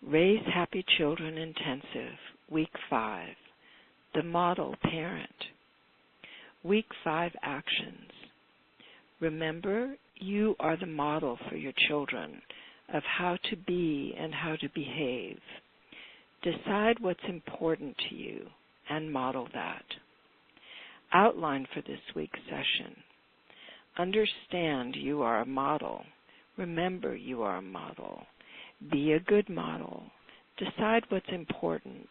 Raise Happy Children Intensive, Week 5, The Model Parent. Week 5 Actions. Remember, you are the model for your children of how to be and how to behave. Decide what's important to you and model that. Outline for this week's session. Understand you are a model. Remember you are a model. Be a good model. Decide what's important.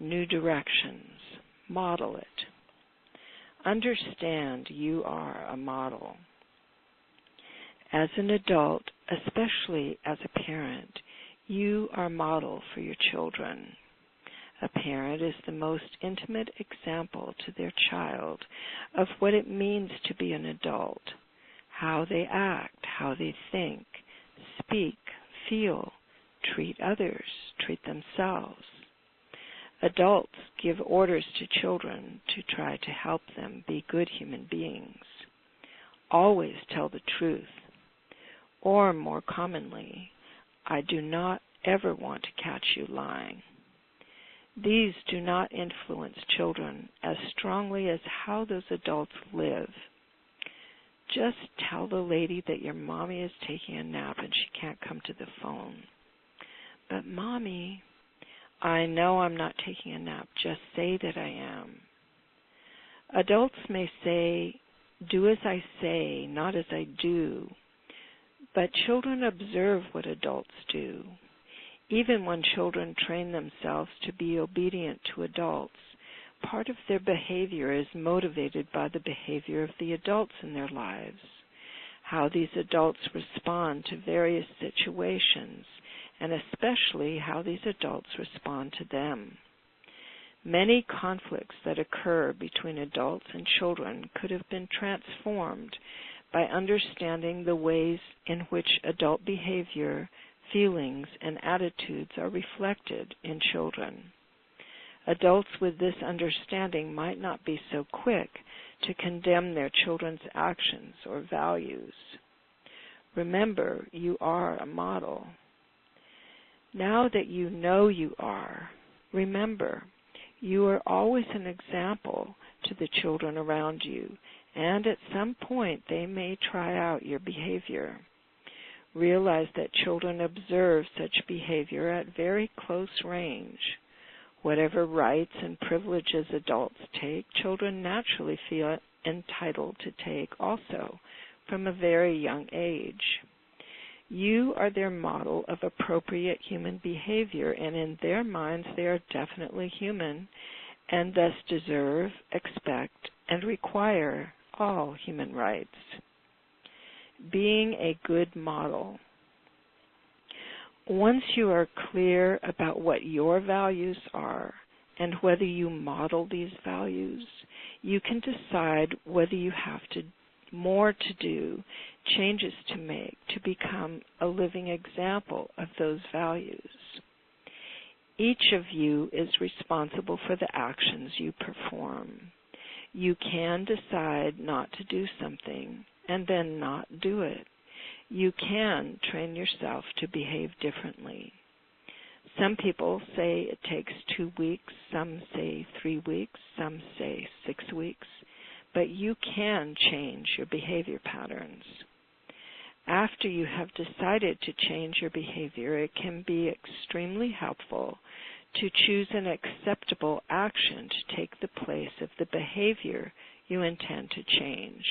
New directions. Model it. Understand you are a model. As an adult, especially as a parent, you are a model for your children. A parent is the most intimate example to their child of what it means to be an adult, how they act, how they think, speak, feel, treat others, treat themselves. Adults give orders to children to try to help them be good human beings. Always tell the truth. Or, more commonly, I do not ever want to catch you lying. These do not influence children as strongly as how those adults live. Just tell the lady that your mommy is taking a nap and she can't come to the phone. But Mommy, I know I'm not taking a nap. Just say that I am. Adults may say, do as I say, not as I do. But children observe what adults do. Even when children train themselves to be obedient to adults, part of their behavior is motivated by the behavior of the adults in their lives, how these adults respond to various situations, and especially how these adults respond to them. Many conflicts that occur between adults and children could have been transformed by understanding the ways in which adult behavior, feelings, and attitudes are reflected in children. Adults with this understanding might not be so quick to condemn their children's actions or values. Remember, you are a model. Now that you know you are, remember, you are always an example to the children around you, and at some point they may try out your behavior. Realize that children observe such behavior at very close range. Whatever rights and privileges adults take, children naturally feel entitled to take also from a very young age. You are their model of appropriate human behavior, and in their minds they are definitely human and thus deserve, expect, and require all human rights. Being a good model. Once you are clear about what your values are and whether you model these values, you can decide whether you have more to do, changes to make, to become a living example of those values. Each of you is responsible for the actions you perform. You can decide not to do something and then not do it. You can train yourself to behave differently. Some people say it takes 2 weeks, some say 3 weeks, some say 6 weeks, but you can change your behavior patterns. After you have decided to change your behavior, it can be extremely helpful to choose an acceptable action to take the place of the behavior you intend to change.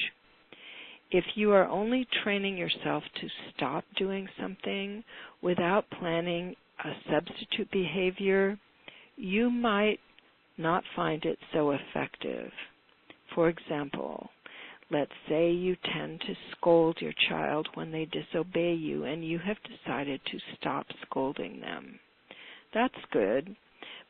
If you are only training yourself to stop doing something without planning a substitute behavior, you might not find it so effective. For example, let's say you tend to scold your child when they disobey you and you have decided to stop scolding them. That's good,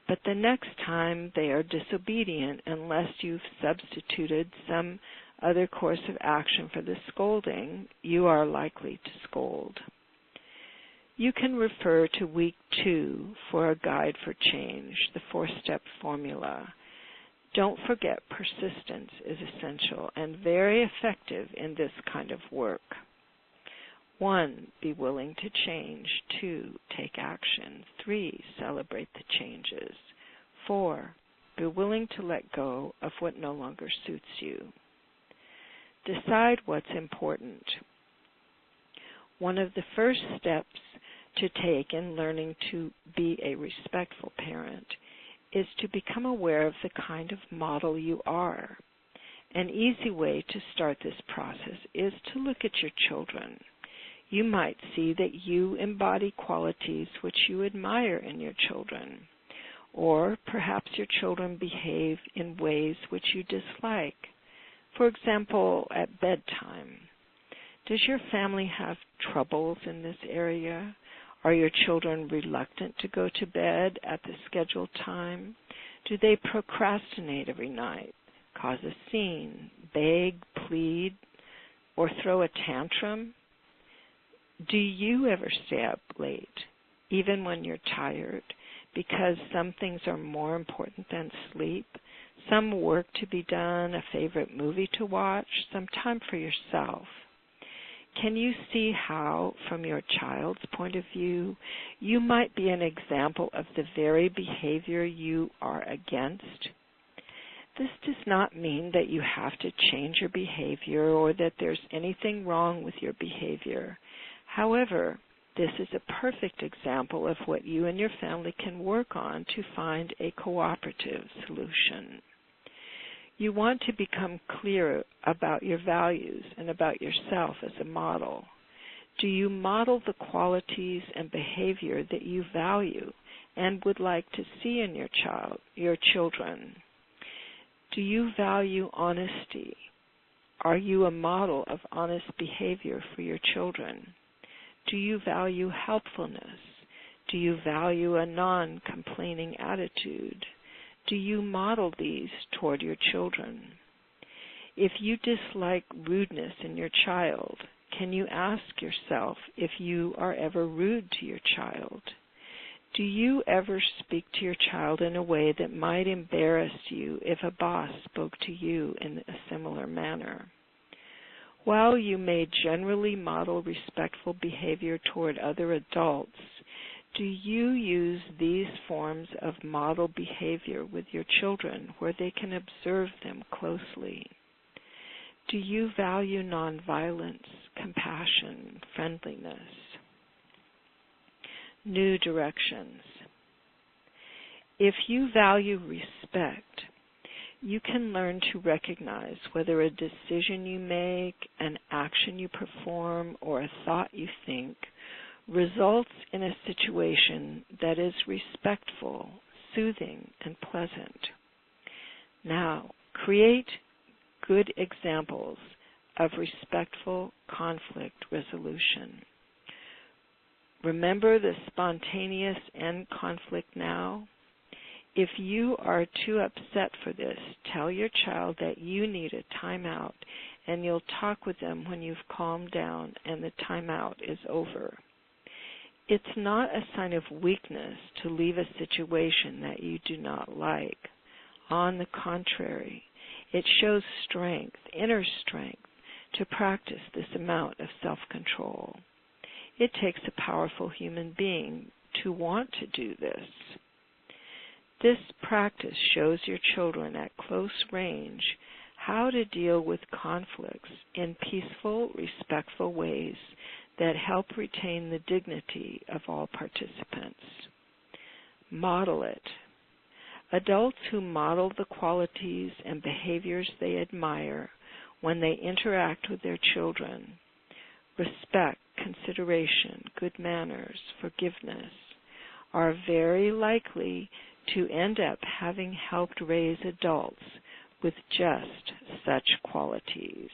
but the next time they are disobedient, unless you've substituted some other course of action for the scolding, you are likely to scold. You can refer to Week 2 for a guide for change, the 4-step formula. Don't forget, persistence is essential and very effective in this kind of work. 1, be willing to change. 2, take action. 3, celebrate the changes. 4, be willing to let go of what no longer suits you. Decide what's important. One of the first steps to take in learning to be a respectful parent is to become aware of the kind of model you are. An easy way to start this process is to look at your children. You might see that you embody qualities which you admire in your children, or perhaps your children behave in ways which you dislike. For example, at bedtime. Does your family have troubles in this area? Are your children reluctant to go to bed at the scheduled time? Do they procrastinate every night, cause a scene, beg, plead, or throw a tantrum? Do you ever stay up late, even when you're tired, because some things are more important than sleep, some work to be done, a favorite movie to watch, some time for yourself? Can you see how, from your child's point of view, you might be an example of the very behavior you are against? This does not mean that you have to change your behavior or that there's anything wrong with your behavior. However, this is a perfect example of what you and your family can work on to find a cooperative solution. You want to become clear about your values and about yourself as a model. Do you model the qualities and behavior that you value and would like to see in your children? Do you value honesty? Are you a model of honest behavior for your children? Do you value helpfulness? Do you value a non-complaining attitude? Do you model these toward your children? If you dislike rudeness in your child, can you ask yourself if you are ever rude to your child? Do you ever speak to your child in a way that might embarrass you if a boss spoke to you in a similar manner? While you may generally model respectful behavior toward other adults, do you use these forms of model behavior with your children where they can observe them closely? Do you value nonviolence, compassion, friendliness? New directions. If you value respect, you can learn to recognize whether a decision you make, an action you perform, or a thought you think results in a situation that is respectful, soothing, and pleasant. Now, create good examples of respectful conflict resolution. Remember the spontaneous end conflict now? If you are too upset for this, tell your child that you need a timeout, and you'll talk with them when you've calmed down and the timeout is over. It's not a sign of weakness to leave a situation that you do not like. On the contrary, it shows strength, inner strength, to practice this amount of self-control. It takes a powerful human being to want to do this. This practice shows your children at close range how to deal with conflicts in peaceful, respectful ways that help retain the dignity of all participants. Model it. Adults who model the qualities and behaviors they admire when they interact with their children, respect, consideration, good manners, forgiveness, are very likely to end up having helped raise adults with just such qualities.